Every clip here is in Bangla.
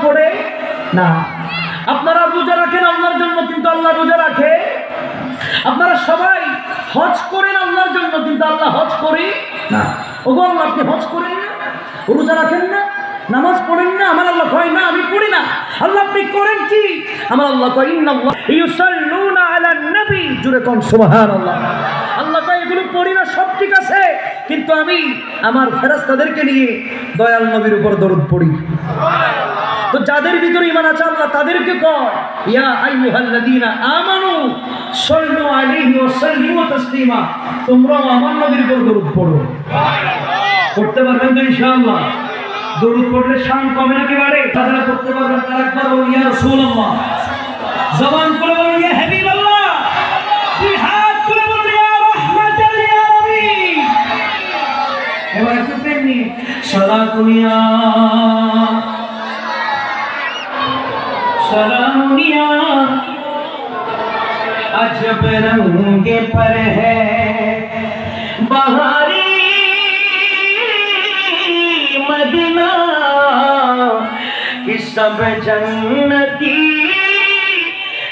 পড়ে না। আপনারা রোজা রাখেন আল্লাহর জন্য, কিন্তু আল্লাহ রোজা রাখে। আপনারা সবাই হজ করেন আল্লাহর জন্য, কিন্তু আল্লাহ হজ করে না। ওগো আল্লাহ, আপনি হজ করেন না, রোজা রাখেন না, নামাজ পড়েন না? আমার আল্লাহ কয় না আমি পড়ি না। আল্লাহ আপনি করেন কি? আমার আল্লাহ কয় ইন্নাল্লাহ ইউসাল্লুনা আলান নবী, জোরে কোন সুবহানাল্লাহ। আল্লাহ কয় এগুলো পড়ি না, সব ঠিক আছে, কিন্তু আমি আমার ফেরেশতাদেরকে নিয়ে দয়াল নবীর উপর দরুদ পড়ি। তো যাদের ভিতরে ঈমান আছে আল্লাহ তাদেরকে কয় ইয়া আইয়ুহাল্লাযীনা আমানু সাল্লু আলাইহি ওয়া সাল্লিমু তাসলিমা, তোমরাও আমার নবীর উপর দরুদ পড়ো। পড়তে পারবেন তো ইনশাআল্লাহ? দরুদ পড়লে শান কমে নাকি বাড়ে? যারা পড়তে পারবেন তারা একবার বলুন ইয়া রাসূলুল্লাহ, জবান করে বলুন ইয়া হাবিবাল্লাহ, দুই হাত তুলে বলুন ইয়া রাহমাতাল লিল আলামিন। এবার একটু পেনি সালাতুনিয়া सलामुनिया अजब रंग पर है बहारी मदीना कि सब जन्नती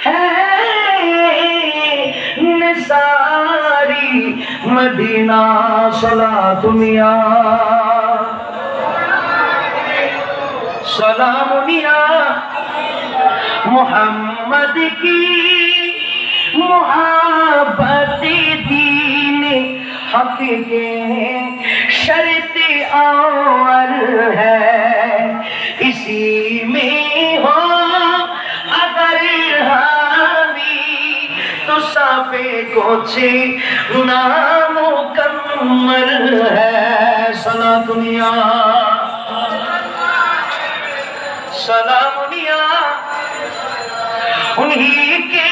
है निसारी मदीना सलातुनिया सलामुनिया मोहम्मद की मोहब्बत दीन हक के शर्त अव्वल है, इसी में हो अगर हामी तो साफे कुछ नामुकम्मल है। सलातुनिया सलामुनिया उन्हीं के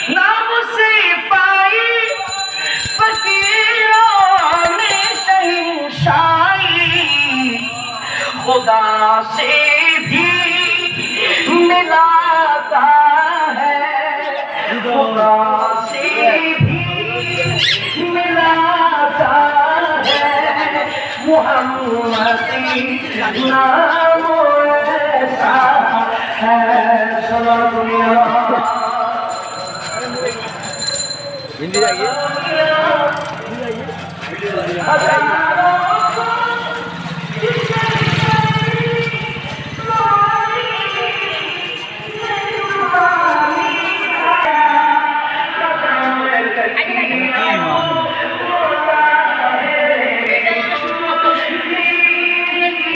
नाम से पाई फकीरों ने शहंशाही, खुदा से भी मिलाता है, खुदा से भी मिलाता है, मुहम्मदी नाम ऐसा है। हिंदी जाइए।